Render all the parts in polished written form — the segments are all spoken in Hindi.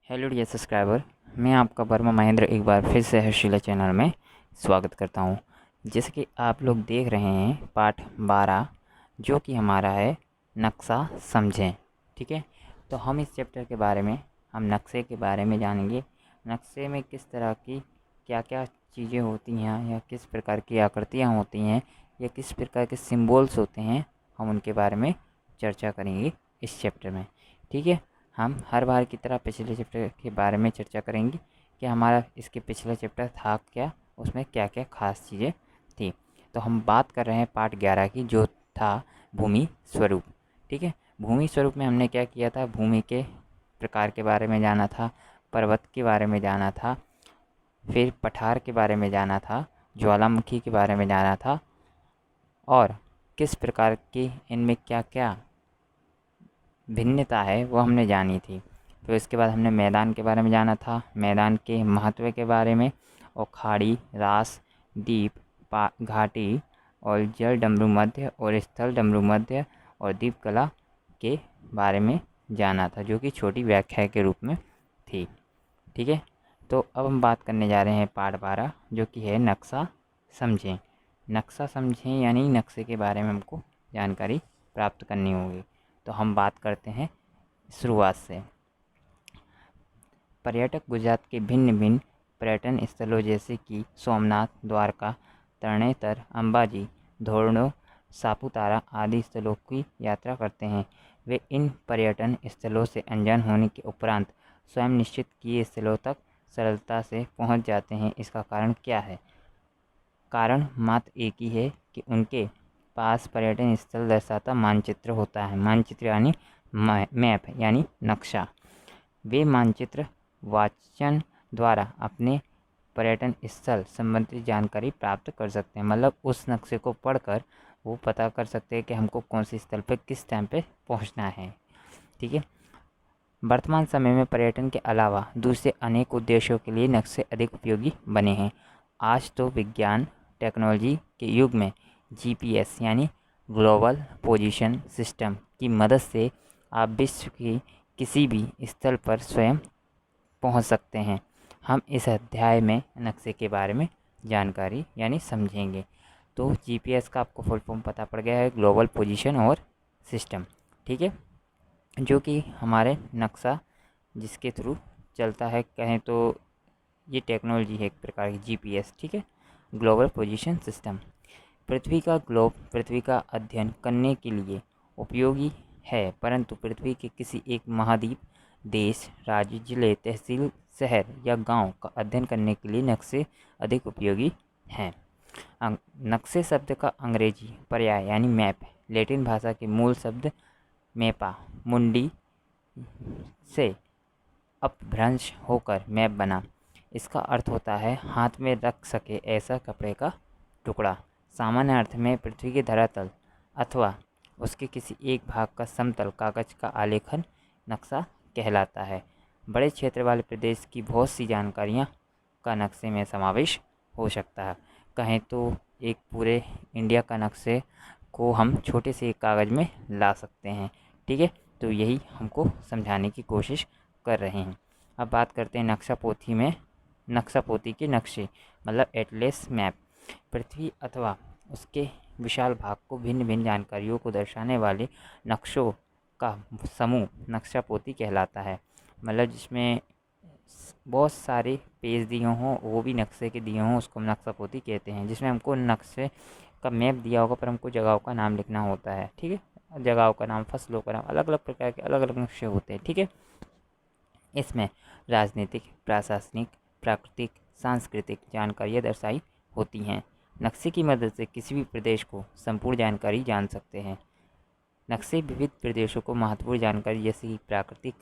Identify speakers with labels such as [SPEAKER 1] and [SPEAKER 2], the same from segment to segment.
[SPEAKER 1] हेलो डियर सब्सक्राइबर, मैं आपका वर्मा महेंद्र एक बार फिर से हर्षिला चैनल में स्वागत करता हूं। जैसे कि आप लोग देख रहे हैं पाठ 12 जो कि हमारा है नक्शा समझें। ठीक है, तो हम इस चैप्टर के बारे में हम नक्शे के बारे में जानेंगे। नक्शे में किस तरह की क्या क्या चीज़ें होती हैं या किस प्रकार की आकृतियाँ होती हैं या किस प्रकार के सिम्बल्स होते हैं, हम उनके बारे में चर्चा करेंगे इस चैप्टर में। ठीक है, हम हर बार की तरह पिछले चैप्टर के बारे में चर्चा करेंगे कि हमारा इसके पिछला चैप्टर था क्या, उसमें क्या क्या खास चीज़ें थी। तो हम बात कर रहे हैं पार्ट 11 की, जो था भूमि स्वरूप। ठीक है, भूमि स्वरूप में हमने क्या किया था, भूमि के प्रकार के बारे में जाना था, पर्वत के बारे में जाना था, फिर पठार के बारे में जाना था, ज्वालामुखी के बारे में जाना था और किस प्रकार की इनमें क्या क्या भिन्नता है वो हमने जानी थी। तो इसके बाद हमने मैदान के बारे में जाना था, मैदान के महत्व के बारे में, और खाड़ी, रास, द्वीप, घाटी और जल डमरू मध्य और स्थल डमरू मध्य और द्वीप कला के बारे में जाना था, जो कि छोटी व्याख्या के रूप में थी। ठीक है, तो अब हम बात करने जा रहे हैं पाठ 12 जो कि है नक्शा समझें। नक्शा समझें यानी नक्शे के बारे में हमको जानकारी प्राप्त करनी होगी। तो हम बात करते हैं शुरुआत से। पर्यटक गुजरात के भिन्न भिन्न पर्यटन स्थलों जैसे कि सोमनाथ, द्वारका, तरणेतर, अंबाजी, धोरडो, सापुतारा आदि स्थलों की यात्रा करते हैं। वे इन पर्यटन स्थलों से अनजान होने के उपरांत स्वयं निश्चित किए स्थलों तक सरलता से पहुंच जाते हैं। इसका कारण क्या है? कारण मात्र एक ही है कि उनके पास पर्यटन स्थल दर्शाता मानचित्र होता है। मानचित्र यानी मैप यानी नक्शा। वे मानचित्र वाचन द्वारा अपने पर्यटन स्थल संबंधी जानकारी प्राप्त कर सकते हैं। मतलब उस नक्शे को पढ़कर वो पता कर सकते हैं कि हमको कौन से स्थल पर किस टाइम पे पहुंचना है। ठीक है, वर्तमान समय में पर्यटन के अलावा दूसरे अनेक उद्देश्यों के लिए नक्शे अधिक उपयोगी बने हैं। आज तो विज्ञान टेक्नोलॉजी के युग में जीपीएस यानी ग्लोबल पोजीशन सिस्टम की मदद से आप विश्व की किसी भी स्थल पर स्वयं पहुंच सकते हैं। हम इस अध्याय में नक्शे के बारे में जानकारी यानी समझेंगे। तो जीपीएस का आपको फुल फॉर्म पता पड़ गया है, ग्लोबल पोजीशन और सिस्टम। ठीक है, जो कि हमारे नक्शा जिसके थ्रू चलता है, कहें तो ये टेक्नोलॉजी है एक प्रकार की जीपीएस। ठीक है, ग्लोबल पोजीशन सिस्टम। पृथ्वी का अध्ययन करने के लिए उपयोगी है, परंतु पृथ्वी के किसी एक महाद्वीप, देश, राज्य, जिले, तहसील, शहर या गांव का अध्ययन करने के लिए नक्शे अधिक उपयोगी हैं। नक्शे शब्द का अंग्रेजी पर्याय यानी मैप लैटिन भाषा के मूल शब्द मैपा मुंडी से अपभ्रंश होकर मैप बना। इसका अर्थ होता है हाथ में रख सके ऐसा कपड़े का टुकड़ा। सामान्य अर्थ में पृथ्वी के धरातल अथवा उसके किसी एक भाग का समतल कागज का आलेखन नक्शा कहलाता है। बड़े क्षेत्र वाले प्रदेश की बहुत सी जानकारियाँ का नक्शे में समावेश हो सकता है। कहें तो एक पूरे इंडिया का नक्शे को हम छोटे से एक कागज़ में ला सकते हैं। ठीक है, तो यही हमको समझाने की कोशिश कर रहे हैं। अब बात करते हैं नक्शा पोथी में। नक्शा पोथी के नक्शे मतलब एटलस मैप पृथ्वी अथवा उसके विशाल भाग को भिन्न भिन्न जानकारियों को दर्शाने वाले नक्शों का समूह नक्शा पोथी कहलाता है। मतलब जिसमें बहुत सारे पेज दिए हों, वो भी नक्शे के दिए हों, उसको हम नक्शा पोथी कहते हैं। जिसमें हमको नक्शे का मैप दिया होगा पर हमको जगहों का नाम लिखना होता है। ठीक है, जगहों का नाम, फसलों का नाम, अलग अलग प्रकार के अलग अलग नक्शे होते हैं। ठीक है, इसमें राजनीतिक, प्रशासनिक, प्राकृतिक, सांस्कृतिक जानकारियाँ दर्शाई होती हैं। नक्शे की मदद से किसी भी प्रदेश को संपूर्ण जानकारी जान सकते हैं। नक्शे विविध प्रदेशों को महत्वपूर्ण जानकारी जैसे कि प्राकृतिक,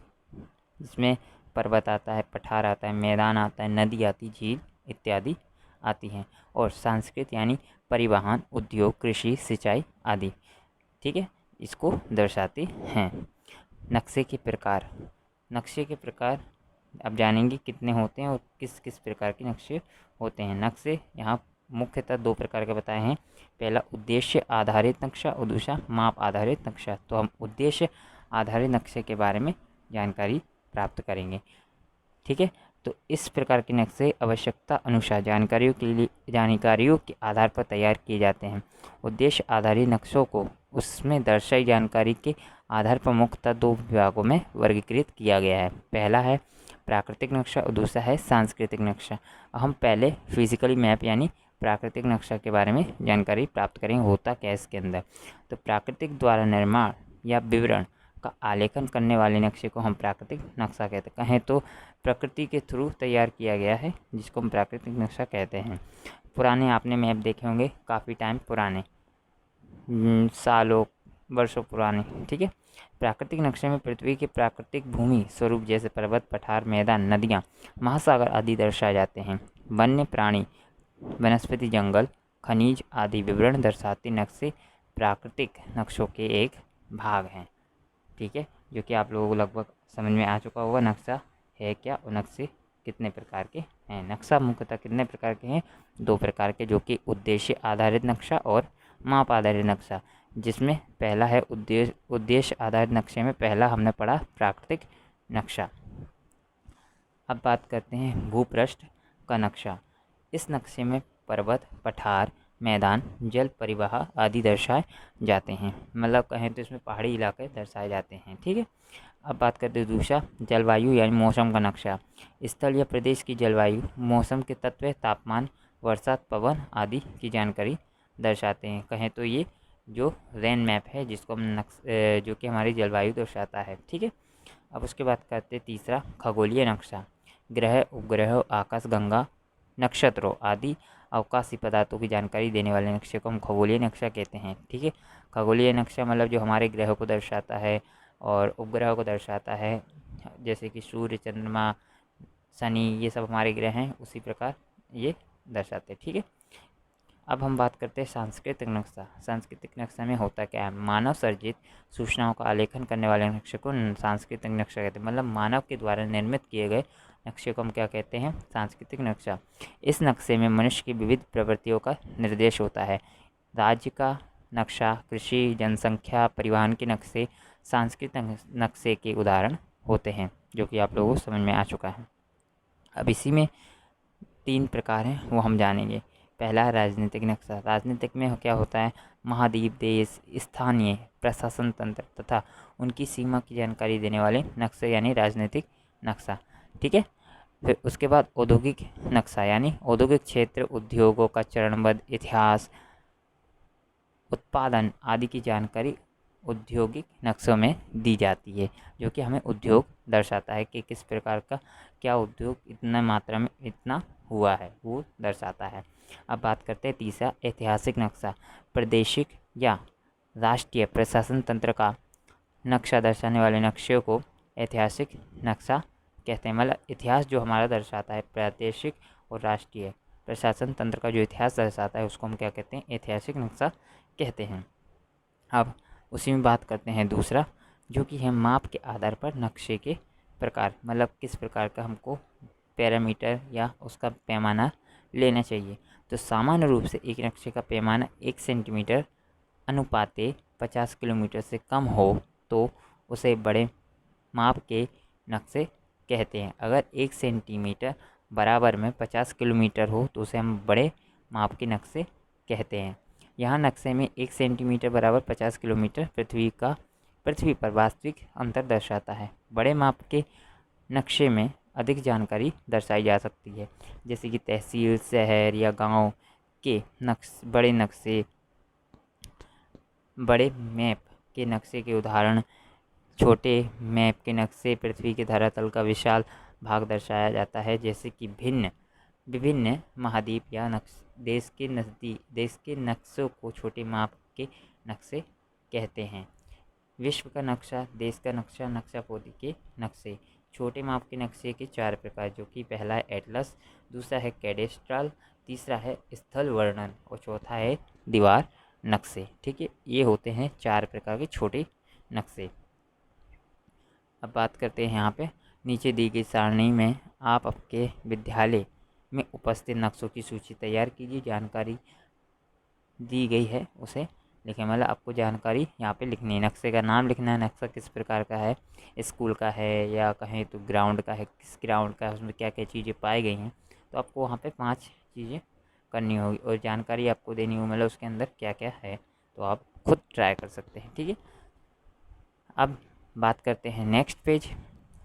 [SPEAKER 1] जिसमें पर्वत आता है, पठार आता है, मैदान आता है, नदी आती, झील इत्यादि आती हैं, और सांस्कृतिक यानी परिवहन, उद्योग, कृषि, सिंचाई आदि। ठीक है, इसको दर्शाते हैं। नक्शे के प्रकार। नक्शे के प्रकार अब जानेंगे कितने होते हैं और किस किस प्रकार के नक्शे होते हैं। नक्शे यहाँ मुख्यतः दो प्रकार के बताए हैं। पहला उद्देश्य आधारित नक्शा और दूसरा माप आधारित नक्शा। तो हम उद्देश्य आधारित नक्शे के बारे में जानकारी प्राप्त करेंगे। ठीक है। तो इस प्रकार के नक्शे आवश्यकता अनुसार जानकारियों के आधार पर तैयार किए जाते हैं। उद्देश्य आधारित नक्शों को उसमें दर्शाई जानकारी के आधार पर मुख्यतः 2 विभागों में वर्गीकृत किया गया है। पहला है प्राकृतिक नक्शा और दूसरा है सांस्कृतिक नक्शा। हम पहले फिजिकली मैप यानी प्राकृतिक नक्शा के बारे में जानकारी प्राप्त करेंगे, होता क्या है इसके अंदर। तो प्राकृतिक द्वारा निर्माण या विवरण का आलेखन करने वाले नक्शे को हम प्राकृतिक नक्शा कहते हैं। कहें तो प्रकृति के थ्रू तैयार किया गया है, जिसको हम प्राकृतिक नक्शा कहते हैं। पुराने आपने मैप देखे होंगे, काफ़ी टाइम पुराने, सालों वर्षों पुराने, ठीक है। प्राकृतिक नक्शे में पृथ्वी के प्राकृतिक भूमि स्वरूप जैसे पर्वत, पठार, मैदान, नदियाँ, महासागर आदि दर्शाए जाते हैं। वन्य प्राणी, वनस्पति, जंगल, खनिज आदि विवरण दर्शाते नक्शे प्राकृतिक नक्शों के एक भाग हैं, ठीक है। जो कि आप लोगों को लगभग समझ में आ चुका होगा नक्शा है क्या और नक्शे कितने प्रकार के हैं। नक्शा मुख्यतः कितने प्रकार के हैं? 2 प्रकार के, जो कि उद्देश्य आधारित नक्शा और माप आधारित नक्शा। जिसमें पहला है उद्देश्य आधारित नक्शे में पहला हमने पढ़ा प्राकृतिक नक्शा। अब बात करते हैं भूपृष्ठ का नक्शा। इस नक्शे में पर्वत, पठार, मैदान, जल परिवाह आदि दर्शाए जाते हैं। मतलब कहें तो इसमें पहाड़ी इलाके दर्शाए जाते हैं, ठीक है। अब बात करते हैं दूसरा जलवायु यानी मौसम का नक्शा। स्थल या प्रदेश की जलवायु, मौसम के तत्व, तापमान, वर्षा, पवन आदि की जानकारी दर्शाते हैं। कहें तो ये जो रेन मैप है, जिसको हम जो कि हमारी जलवायु दर्शाता है, ठीक है। अब उसके बाद करते तीसरा खगोलीय नक्शा। ग्रह, उपग्रह, आकाशगंगा, नक्षत्रों आदि अवकाशी पदार्थों की जानकारी देने वाले नक्शे को हम खगोलीय नक्शा कहते हैं, ठीक है। खगोलीय नक्शा मतलब जो हमारे ग्रह को दर्शाता है और उपग्रह को दर्शाता है, जैसे कि सूर्य, चंद्रमा, शनि, ये सब हमारे ग्रह हैं, उसी प्रकार ये दर्शाते हैं, ठीक है। अब हम बात करते हैं सांस्कृतिक नक्शा। सांस्कृतिक नक्शा में होता क्या है? मानव सर्जित सूचनाओं का आलेखन करने वाले नक्शे को सांस्कृतिक नक्शा कहते हैं। मतलब मानव के द्वारा निर्मित किए गए नक्शे को हम क्या कहते हैं? सांस्कृतिक नक्शा। इस नक्शे में मनुष्य की विविध प्रवृत्तियों का निर्देश होता है। राज्य का नक्शा, कृषि, जनसंख्या, परिवहन के नक्शे सांस्कृतिक नक्शे के उदाहरण होते हैं, जो कि आप लोगों को समझ में आ चुका है। अब इसी में 3 प्रकार हैं, वो हम जानेंगे। पहला है राजनीतिक नक्शा। राजनीतिक में क्या होता है? महाद्वीप, देश, स्थानीय प्रशासन तंत्र तथा उनकी सीमा की जानकारी देने वाले नक्शे यानी राजनीतिक नक्शा, ठीक है। फिर उसके बाद औद्योगिक नक्शा यानी औद्योगिक क्षेत्र, उद्योगों का चरणबद्ध इतिहास, उत्पादन आदि की जानकारी औद्योगिक नक्शों में दी जाती है, जो कि हमें उद्योग दर्शाता है कि किस प्रकार का क्या उद्योग इतना मात्रा में इतना हुआ है, वो दर्शाता है। अब बात करते हैं तीसरा ऐतिहासिक नक्शा। प्रादेशिक या राष्ट्रीय प्रशासन तंत्र का नक्शा दर्शाने वाले नक्शे को ऐतिहासिक नक्शा कहते हैं। मतलब इतिहास जो हमारा दर्शाता है, प्रादेशिक और राष्ट्रीय प्रशासन तंत्र का जो इतिहास दर्शाता है, उसको हम क्या कहते हैं? ऐतिहासिक नक्शा कहते हैं। अब उसी में बात करते हैं दूसरा, जो कि है माप के आधार पर नक्शे के प्रकार। मतलब किस प्रकार का हमको पैरामीटर या उसका पैमाना लेना चाहिए। तो सामान्य रूप से एक नक्शे का पैमाना 1 सेंटीमीटर अनुपाते 50 किलोमीटर से कम हो तो उसे बड़े माप के नक्शे कहते हैं। अगर 1 सेंटीमीटर बराबर में 50 किलोमीटर हो तो उसे हम बड़े माप के नक्शे कहते हैं। यहाँ नक्शे में 1 सेंटीमीटर बराबर 50 किलोमीटर पृथ्वी पर वास्तविक अंतर दर्शाता है। बड़े माप के नक्शे में अधिक जानकारी दर्शाई जा सकती है, जैसे कि तहसील, शहर या गांव के बड़े मैप के नक्शे के उदाहरण। छोटे मैप के नक्शे पृथ्वी के धरातल का विशाल भाग दर्शाया जाता है, जैसे कि विभिन्न महाद्वीप या देश के नक्शों को छोटे माप के नक्शे कहते हैं। विश्व का नक्शा, देश का नक्शा, नक्शा पोती के नक्शे। छोटे माप के नक्शे के 4 प्रकार, जो कि पहला है एटलस, दूसरा है कैडेस्ट्रल, तीसरा है स्थल वर्णन और चौथा है दीवार नक्शे, ठीक है। ये होते हैं 4 प्रकार के छोटे नक्शे। अब बात करते हैं यहाँ पे नीचे दी गई सारणी में आप आपके विद्यालय में उपस्थित नक्शों की सूची तैयार कीजिए। जानकारी दी गई है उसे लिखें, मतलब आपको जानकारी यहाँ पे लिखनी है। नक्शे का नाम लिखना है, नक्शा किस प्रकार का है, स्कूल का है या कहें तो ग्राउंड का है, किस ग्राउंड का है, उसमें क्या क्या चीज़ें पाई गई हैं। तो आपको वहाँ पे 5 चीज़ें करनी होगी और जानकारी आपको देनी होगी, मतलब उसके अंदर क्या क्या है। तो आप खुद ट्राई कर सकते हैं, ठीक है। अब बात करते हैं नेक्स्ट पेज,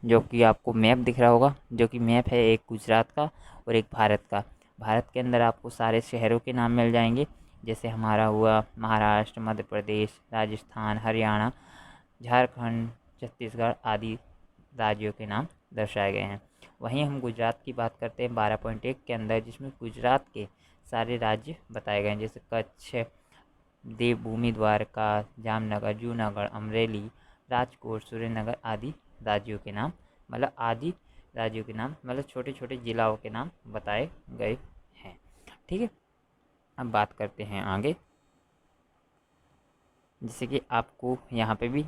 [SPEAKER 1] जो कि आपको मैप दिख रहा होगा, जो कि मैप है एक गुजरात का और एक भारत का। भारत के अंदर आपको सारे शहरों के नाम मिल जाएंगे, जैसे हमारा हुआ महाराष्ट्र, मध्य प्रदेश, राजस्थान, हरियाणा, झारखंड, छत्तीसगढ़ आदि राज्यों के नाम दर्शाए गए हैं। वहीं हम गुजरात की बात करते हैं 12.1 के अंदर, जिसमें गुजरात के सारे राज्य बताए गए हैं, जैसे कच्छ, देवभूमि, द्वारका, जामनगर, जूनागढ़, अमरेली, राजकोट, सुरेंद्रनगर आदि राज्यों के नाम, मतलब आदि राज्यों के नाम, मतलब छोटे छोटे जिलाओं के नाम बताए गए हैं, ठीक है। अब बात करते हैं आगे, जैसे कि आपको यहाँ पे भी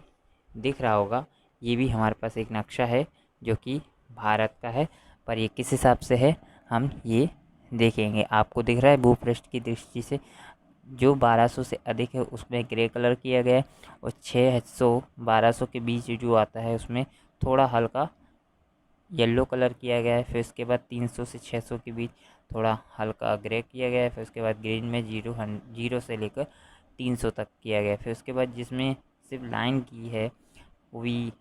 [SPEAKER 1] दिख रहा होगा, ये भी हमारे पास एक नक्शा है जो कि भारत का है, पर ये किस हिसाब से है हम ये देखेंगे। आपको दिख रहा है भूपृष्ठ की दृष्टि से जो 1200 से अधिक है उसमें ग्रे कलर किया गया है, और 600 1200 के बीच जो आता है उसमें थोड़ा हल्का येलो कलर किया गया है। फिर उसके बाद 300 से 600 के बीच थोड़ा हल्का ग्रे किया गया है। फिर उसके बाद ग्रीन में जीरो से लेकर 300 तक किया गया है। फिर उसके बाद जिसमें सिर्फ लाइन की है वो भी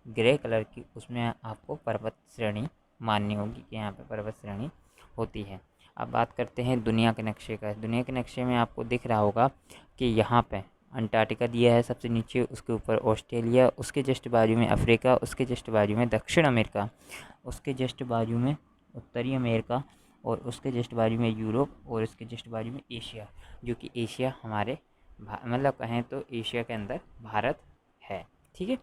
[SPEAKER 1] ग्रे कलर की, उसमें आपको पर्वत श्रेणी माननी होगी कि यहाँ पे पर्वत श्रेणी होती है। अब बात करते हैं दुनिया के नक्शे का। दुनिया के नक्शे में आपको दिख रहा होगा कि यहाँ पे अंटार्कटिका दिया है सबसे नीचे, उसके ऊपर ऑस्ट्रेलिया, उसके जस्ट बाजू में अफ्रीका, उसके जस्ट बाजू में दक्षिण अमेरिका, उसके जस्ट बाजू में उत्तरी अमेरिका, और उसके जस्ट बाजू में यूरोप, और उसके जस्ट बाजू में एशिया, जो कि एशिया हमारे मतलब कहें तो एशिया के अंदर भारत है, ठीक है।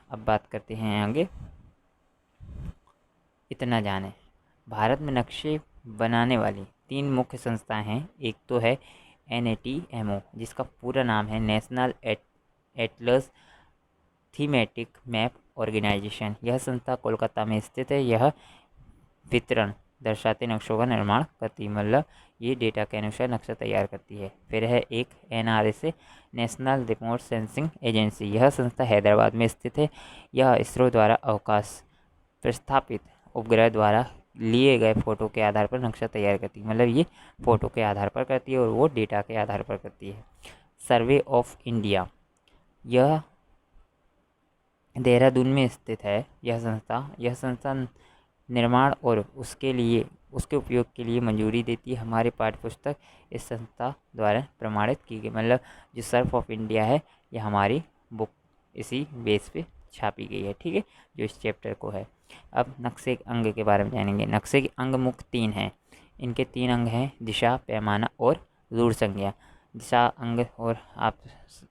[SPEAKER 1] अब बात करते हैं आगे, इतना जाने भारत में नक्शे बनाने वाली 3 मुख्य संस्थाएं हैं। एक तो है NATMO, जिसका पूरा नाम है National Atlas Thematic Map Organisation. यह संस्था कोलकाता में स्थित है। यह वितरण दर्शाते नक्शों का निर्माण करती है, मतलब ये डेटा के अनुसार नक्शा तैयार करती है। फिर है एक NRSA, national remote sensing agency. यह संस्था हैदराबाद में स्थित है। यह इसरो द्वारा अवकाश प्रस्थापित उपग्रह द्वारा लिए गए फ़ोटो के आधार पर नक्शा तैयार करती है, मतलब ये फ़ोटो के आधार पर करती है और वो डेटा के आधार पर करती है। सर्वे ऑफ इंडिया, यह देहरादून में स्थित है। यह संस्था निर्माण और उसके उपयोग के लिए मंजूरी देती है। हमारी पाठ्यपुस्तक इस संस्था द्वारा प्रमाणित की गई, मतलब जो सर्फ ऑफ इंडिया है ये हमारी बुक इसी बेस पे छापी गई है, ठीक है, जो इस चैप्टर को है। अब नक्शे के अंग के बारे में जानेंगे। नक्शे के अंग मुख्य 3 हैं। इनके 3 अंग हैं, दिशा, पैमाना और रूढ़ संज्ञा। दिशा अंग और आप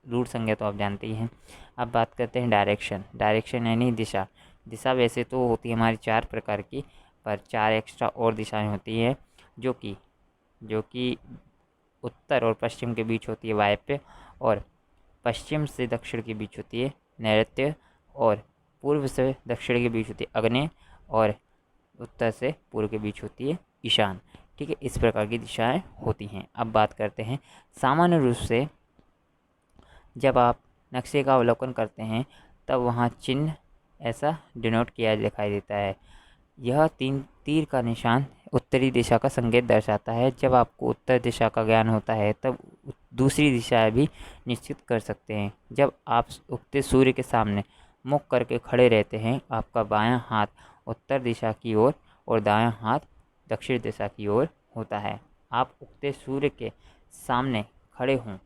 [SPEAKER 1] रूढ़ संज्ञा तो आप जानते ही हैं। अब बात करते हैं डायरेक्शन यानी दिशा। दिशा वैसे तो होती है हमारी 4 प्रकार की, पर 4 एक्स्ट्रा और दिशाएं होती हैं, जो कि उत्तर और पश्चिम के बीच होती है वायव्य, और पश्चिम से दक्षिण के बीच होती है नैऋत्य, और पूर्व से दक्षिण के बीच होती है आग्नेय, और उत्तर से पूर्व के बीच होती है ईशान, ठीक है। इस प्रकार की दिशाएं होती हैं। अब बात करते हैं सामान्य रूप से जब आप नक्शे का अवलोकन करते हैं तब वहाँ चिन्ह ऐसा डिनोट किया दिखाई देता है। यह 3 तीर का निशान उत्तरी दिशा का संकेत दर्शाता है। जब आपको उत्तर दिशा का ज्ञान होता है तब दूसरी दिशाएं भी निश्चित कर सकते हैं। जब आप उगते सूर्य के सामने मुख करके खड़े रहते हैं, आपका बायां हाथ उत्तर दिशा की ओर और दायां हाथ दक्षिण दिशा की ओर होता है। आप उगते सूर्य के सामने खड़े हों,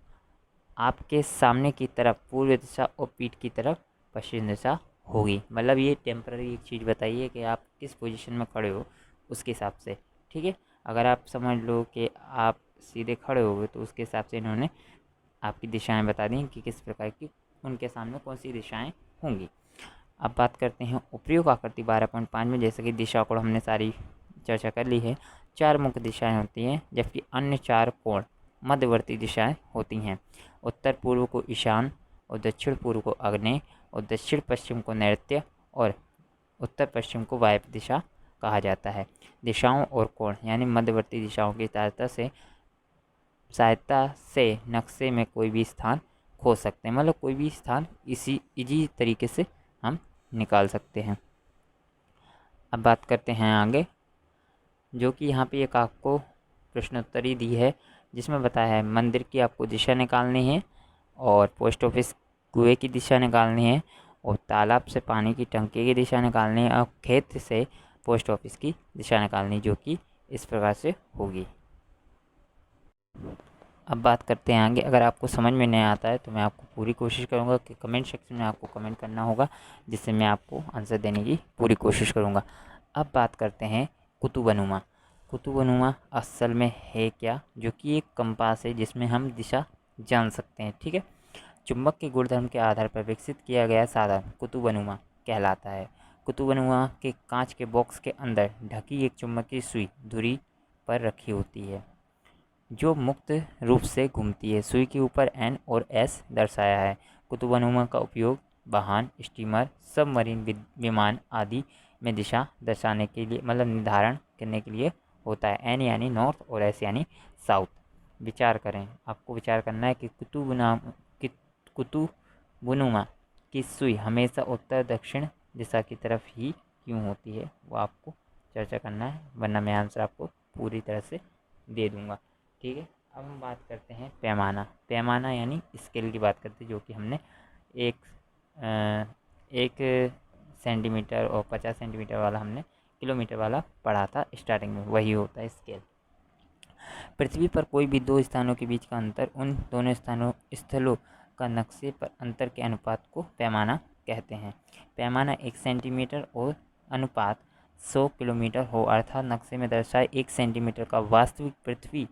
[SPEAKER 1] आपके सामने की तरफ पूर्व दिशा और पीठ की तरफ पश्चिम दिशा होगी, मतलब ये टेम्पररी एक चीज़ बताइए कि आप किस पोजीशन में खड़े हो उसके हिसाब से, ठीक है। अगर आप समझ लो कि आप सीधे खड़े हो गए तो उसके हिसाब से इन्होंने आपकी दिशाएं बता दी कि किस प्रकार की उनके सामने कौन सी दिशाएं होंगी। अब बात करते हैं उपयोग आकृति 12.5 में। जैसे कि दिशा कोण हमने सारी चर्चा कर ली है। 4 मुख्य दिशाएं होती हैं, जबकि अन्य 4 कोण मध्यवर्ती दिशाएं होती हैं। उत्तर पूर्व को ईशान, और दक्षिण पूर्व को आग्नेय, और दक्षिण पश्चिम को नैऋत्य, और उत्तर पश्चिम को वायव्य दिशा कहा जाता है। दिशाओं और कोण यानी मध्यवर्ती दिशाओं की सहायता से सहायता से नक्शे में कोई भी स्थान खोज सकते हैं, मतलब कोई भी स्थान इजी तरीके से हम निकाल सकते हैं। अब बात करते हैं आगे, जो कि यहाँ पे एक आपको प्रश्नोत्तरी दी है जिसमें बताया है मंदिर की आपको दिशा निकालनी है, और पोस्ट ऑफिस कुएं की दिशा निकालनी है, और तालाब से पानी की टंकी की दिशा निकालनी है, और खेत से पोस्ट ऑफिस की दिशा निकालनी, जो कि इस प्रकार से होगी। अब बात करते हैं आगे। अगर आपको समझ में नहीं आता है तो मैं आपको पूरी कोशिश करूँगा कि कमेंट सेक्शन में आपको कमेंट करना होगा, जिससे मैं आपको आंसर देने की पूरी कोशिश करूँगा। अब बात करते हैं कुतुबनुमा। कुतुबनुमा असल में है क्या, जो कि एक कंपास है जिसमें हम दिशा जान सकते हैं। ठीक है, चुंबक के गुणधर्म के आधार पर विकसित किया गया साधन कुतुबनुमा कहलाता है। कुतुबनुमा के कांच के बॉक्स के अंदर ढकी एक चुंबकीय सुई धुरी पर रखी होती है, जो मुक्त रूप से घूमती है। सुई के ऊपर एन और एस दर्शाया है। कुतुबनुमा का उपयोग वाहन, स्टीमर, सबमरीन विमान आदि में दिशा दर्शाने के लिए, मतलब निर्धारण करने के लिए होता है। एन यानी नॉर्थ और एस यानी साउथ। विचार करें, आपको विचार करना है कि कुतुबनुमा की सुई हमेशा उत्तर दक्षिण दिशा की तरफ ही क्यों होती है, वो आपको चर्चा करना है, वरना मैं आंसर आपको पूरी तरह से दे दूंगा। ठीक है, अब हम बात करते हैं पैमाना। पैमाना यानी स्केल की बात करते हैं, जो कि हमने एक सेंटीमीटर और 50 सेंटीमीटर वाला हमने किलोमीटर वाला पढ़ा था स्टार्टिंग में, वही होता है स्केल। पृथ्वी पर कोई भी दो स्थानों के बीच का अंतर उन दोनों स्थलों का नक्शे पर अंतर के अनुपात को पैमाना कहते हैं। पैमाना 1 सेंटीमीटर और अनुपात 100 किलोमीटर हो, अर्थात नक्शे में दर्शाए 1 सेंटीमीटर का वास्तविक पृथ्वी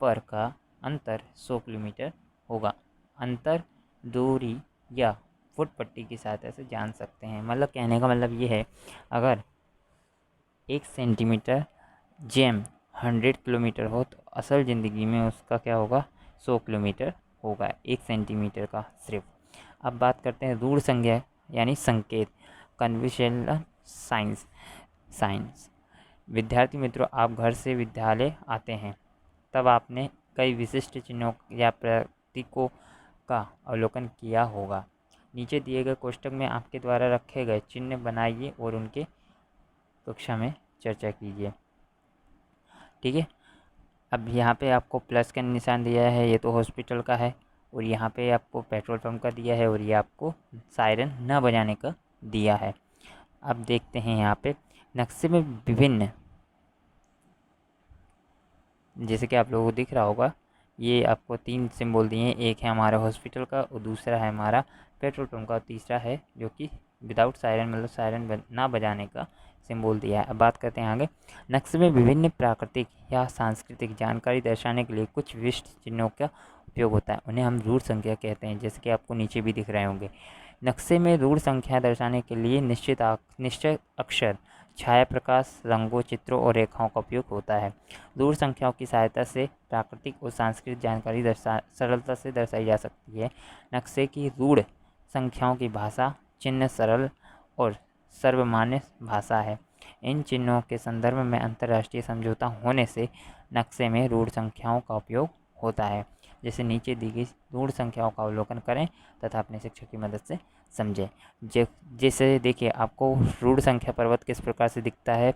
[SPEAKER 1] पर का अंतर 100 किलोमीटर होगा। अंतर दूरी या फुट पट्टी की सहायता से जान सकते हैं। मतलब कहने का मतलब ये है, अगर 1 सेंटीमीटर जेम 100 किलोमीटर हो तो असल ज़िंदगी में उसका क्या होगा, 100 किलोमीटर होगा 1 सेंटीमीटर का सिर्फ। अब बात करते हैं रूढ़ संज्ञा यानी संकेत, कन्वेंशनल साइंस। विद्यार्थी मित्रों, आप घर से विद्यालय आते हैं तब आपने कई विशिष्ट चिन्हों या प्रतीकों का अवलोकन किया होगा। नीचे दिए गए कोष्ठक में आपके द्वारा रखे गए चिन्ह बनाइए और उनके कक्षा में चर्चा कीजिए। ठीक है, अब यहाँ पे आपको प्लस का निशान दिया है, ये तो हॉस्पिटल का है, और यहाँ पे आपको पेट्रोल पंप का दिया है, और ये आपको सायरन न बजाने का दिया है। अब देखते हैं यहाँ पे नक्शे में विभिन्न, जैसे कि आप लोगों को दिख रहा होगा, ये आपको 3 सिंबल दिए हैं। एक है हमारा हॉस्पिटल का, और दूसरा है हमारा पेट्रोल पंप का, और तीसरा है जो कि विदाउट सायरन, मतलब सायरन ना बजाने का सिंबल दिया है। अब बात करते हैं आगे। नक्शे में विभिन्न प्राकृतिक या सांस्कृतिक जानकारी दर्शाने के लिए कुछ विशिष्ट चिन्हों का उपयोग होता है, उन्हें हम रूढ़ संख्या कहते हैं, जैसे कि आपको नीचे भी दिख रहे होंगे। नक्शे में रूढ़ संख्या दर्शाने के लिए निश्चित अक्षर, छाया प्रकाश, रंगों, चित्रों और रेखाओं का उपयोग होता है। रूढ़ संख्याओं की सहायता से प्राकृतिक और सांस्कृतिक जानकारी सरलता से दर्शाई जा सकती है। नक्शे की रूढ़ संख्याओं की भाषा चिन्ह सरल और सर्वमान्य भाषा है। इन चिन्हों के संदर्भ में अंतर्राष्ट्रीय समझौता होने से नक्शे में रूढ़ संख्याओं का उपयोग होता है। जैसे नीचे दी गई रूढ़ संख्याओं का अवलोकन करें तथा अपने शिक्षक की मदद से समझें। जैसे देखिए, आपको रूढ़ संख्या पर्वत किस प्रकार से दिखता है,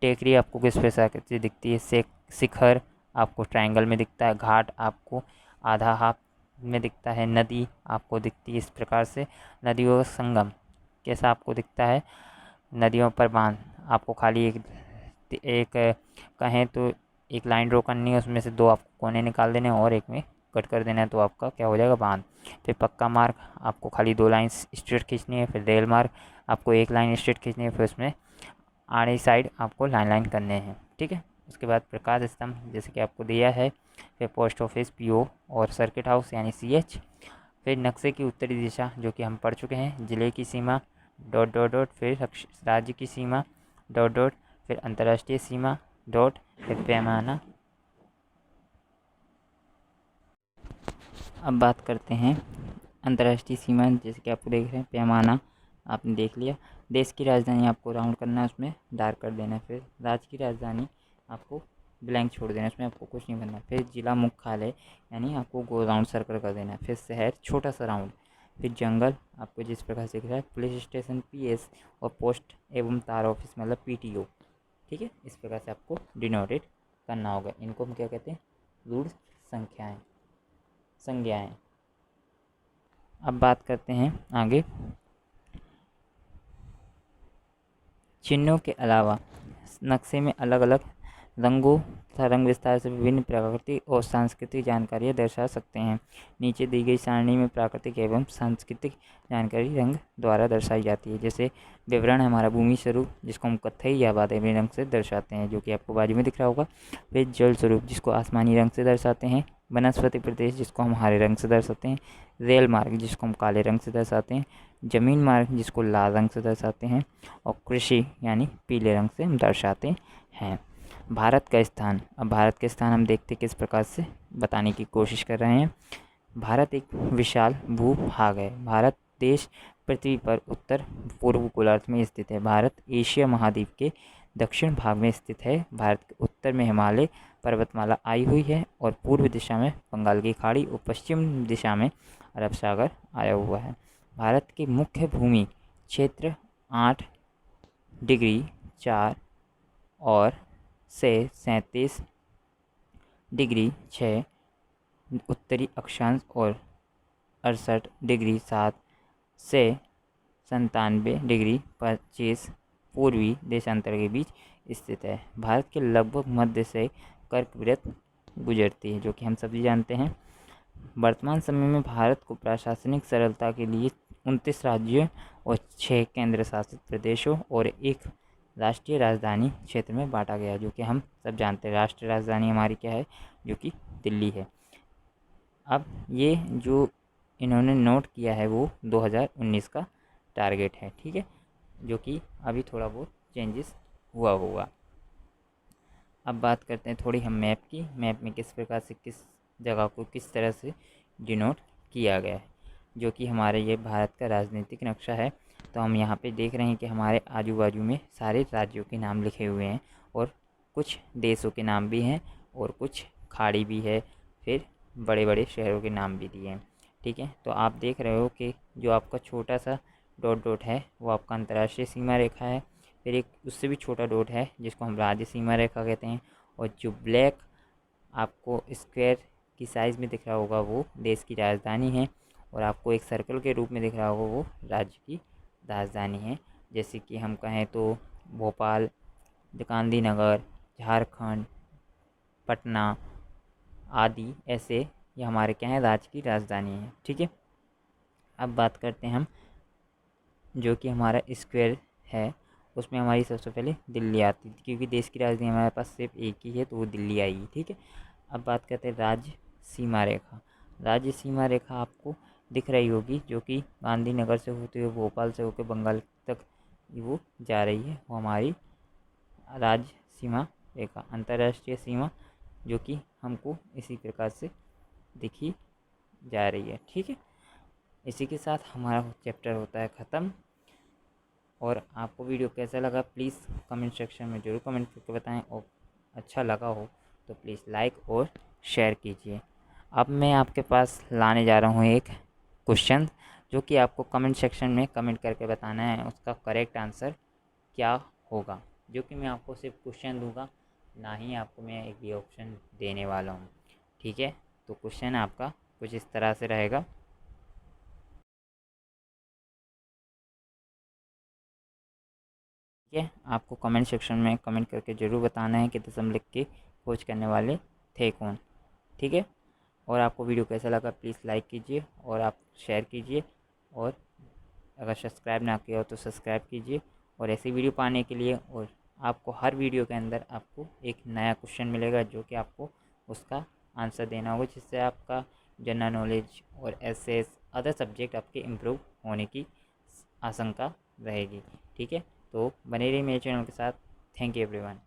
[SPEAKER 1] टेकरी आपको किस प्रकार से दिखती है, शिखर आपको ट्रायंगल में दिखता है, घाट आपको आधा हाफ में दिखता है, नदी आपको दिखती है इस प्रकार से। नदियों का संगम कैसा आपको दिखता है, नदियों पर बांध आपको खाली एक कहें तो एक लाइन ड्रॉ करनी है, उसमें से 2 आपको कोने निकाल देने और एक में कट कर देना है, तो आपका क्या हो जाएगा, बांध। फिर पक्का मार्ग आपको खाली 2 लाइन स्ट्रेट खींचनी है। फिर रेल मार्ग आपको 1 लाइन स्ट्रेट खींचनी है, फिर उसमें आड़ी साइड आपको लाइन करने हैं। ठीक है, उसके बाद प्रकाश स्तंभ जैसे कि आपको दिया है, फिर पोस्ट ऑफिस, पीओ और सर्किट हाउस यानी सीएच। फिर नक्शे की उत्तरी दिशा जो कि हम पढ़ चुके हैं, जिले की सीमा डॉट डॉट डॉट, फिर राज्य की सीमा डॉट डॉट, फिर अंतर्राष्ट्रीय सीमा डॉट, फिर पैमाना। अब बात करते हैं अंतर्राष्ट्रीय सीमा, जैसे कि आपको देख रहे हैं पैमाना आपने देख लिया। देश की राजधानी आपको राउंड करना है, उसमें डार्क कर देना है। फिर राज्य की राजधानी आपको ब्लैंक छोड़ देना, इसमें आपको कुछ नहीं भरना। फिर जिला मुख्यालय यानी आपको गोल राउंड सर्कल कर देना है। फिर शहर छोटा सा राउंड। फिर जंगल आपको जिस प्रकार से दिख रहा है, पुलिस स्टेशन पीएस, और पोस्ट एवं तार ऑफिस मतलब पीटीओ। ठीक है, इस प्रकार से आपको डिनोटेड करना होगा। इनको हम क्या कहते हैं, रूढ़ संज्ञाएं। अब बात करते हैं आगे। चिन्हों के अलावा नक्शे में अलग अलग रंगों तथा रंग विस्तार से विभिन्न प्राकृतिक और सांस्कृतिक जानकारियाँ दर्शा सकते हैं। नीचे दी गई सारणी में प्राकृतिक एवं सांस्कृतिक जानकारी रंग द्वारा दर्शाई जाती है। जैसे विवरण है हमारा भूमि स्वरूप, जिसको हम कत्थई या बादामी रंग से दर्शाते हैं, जो कि आपको बाजू में दिख रहा होगा। फिर जल स्वरूप, जिसको आसमानी रंग से दर्शाते हैं। वनस्पति प्रदेश, जिसको हम हरे रंग से दर्शाते हैं। रेल मार्ग, जिसको हम काले रंग से दर्शाते हैं। जमीन मार्ग, जिसको लाल रंग से दर्शाते हैं। और कृषि यानी पीले रंग से हम दर्शाते हैं। भारत का स्थान, अब भारत का स्थान हम देखते किस प्रकार से बताने की कोशिश कर रहे हैं। भारत एक विशाल भूभाग है। भारत देश पृथ्वी पर उत्तर पूर्व गोलार्ध में स्थित है। भारत एशिया महाद्वीप के दक्षिण भाग में स्थित है। भारत के उत्तर में हिमालय पर्वतमाला आई हुई है, और पूर्व दिशा में बंगाल की खाड़ी, और पश्चिम दिशा में अरब सागर आया हुआ है। भारत के मुख्य भूमि क्षेत्र 8 डिग्री 4 और से 37 डिग्री 6 उत्तरी अक्षांश, और 68 डिग्री 7 से 97 डिग्री 25 पूर्वी देशांतर के बीच स्थित है। भारत के लगभग मध्य से कर्कवृत्त गुजरती है, जो कि हम सभी जानते हैं। वर्तमान समय में भारत को प्रशासनिक सरलता के लिए 29 राज्यों और 6 केंद्र शासित प्रदेशों और एक राष्ट्रीय राजधानी क्षेत्र में बांटा गया है, जो कि हम सब जानते हैं। राष्ट्रीय राजधानी हमारी क्या है, जो कि दिल्ली है। अब ये जो इन्होंने नोट किया है वो 2019 का टारगेट है, ठीक है, जो कि अभी थोड़ा बहुत चेंजेस हुआ होगा। अब बात करते हैं थोड़ी हम मैप की। मैप में किस प्रकार से किस जगह को किस तरह से डिनोट किया गया है, जो कि हमारे ये भारत का राजनीतिक नक्शा है। तो हम यहाँ पे देख रहे हैं कि हमारे आजू बाजू में सारे राज्यों के नाम लिखे हुए हैं, और कुछ देशों के नाम भी हैं, और कुछ खाड़ी भी है। फिर बड़े बड़े शहरों के नाम भी दिए हैं, ठीक है। तो आप देख रहे हो कि जो आपका छोटा सा डॉट डॉट है वो आपका अंतर्राष्ट्रीय सीमा रेखा है। फिर एक उससे भी छोटा डॉट है जिसको हम राज्य सीमा रेखा कहते हैं, और जो ब्लैक आपको स्क्वायर की साइज़ में दिख रहा होगा वो देश की राजधानी है, और आपको एक सर्कल के रूप में दिख रहा होगा वो राज्य की राजधानी है। जैसे कि हम कहें तो भोपाल, गांधीनगर, झारखंड, पटना आदि, ऐसे ये हमारे क्या हैं, राज्य की राजधानी है, ठीक है। अब बात करते हैं हम जो कि हमारा स्क्वायर है, उसमें हमारी सबसे पहले दिल्ली आती थी, क्योंकि देश की राजधानी हमारे पास सिर्फ एक ही है, तो वो दिल्ली आएगी, ठीक है। अब बात करते हैं राज्य सीमा रेखा। राज्य सीमा रेखा आपको दिख रही होगी, जो कि गांधीनगर से होते हुए भोपाल से होकर बंगाल तक वो जा रही है, वो हमारी राज्य सीमा रेखा, अंतर्राष्ट्रीय सीमा, जो कि हमको इसी प्रकार से दिखी जा रही है, ठीक है। इसी के साथ हमारा चैप्टर होता है ख़त्म। और आपको वीडियो कैसा लगा प्लीज़ कमेंट सेक्शन में ज़रूर कमेंट करके बताएं, और अच्छा लगा हो तो प्लीज़ लाइक और शेयर कीजिए। अब मैं आपके पास लाने जा रहा हूँ एक क्वेश्चन, जो कि आपको कमेंट सेक्शन में कमेंट करके बताना है उसका करेक्ट आंसर क्या होगा, जो कि मैं आपको सिर्फ क्वेश्चन दूंगा, ना ही आपको मैं एक भी ऑप्शन देने वाला हूँ, ठीक है। तो क्वेश्चन आपका कुछ इस तरह से रहेगा। ठीक है, आपको कमेंट सेक्शन में कमेंट करके ज़रूर बताना है कि दशमलव की खोज करने वाले थे कौन, ठीक है। और आपको वीडियो कैसा लगा प्लीज़ लाइक कीजिए, और आप शेयर कीजिए, और अगर सब्सक्राइब ना किया हो तो सब्सक्राइब कीजिए। और ऐसी वीडियो पाने के लिए, और आपको हर वीडियो के अंदर आपको एक नया क्वेश्चन मिलेगा, जो कि आपको उसका आंसर देना होगा, जिससे आपका जनरल नॉलेज और एसएस अदर सब्जेक्ट आपके इम्प्रूव होने की आशंका रहेगी, ठीक है। तो बने रहिए मेरे चैनल के साथ। Thank you everyone.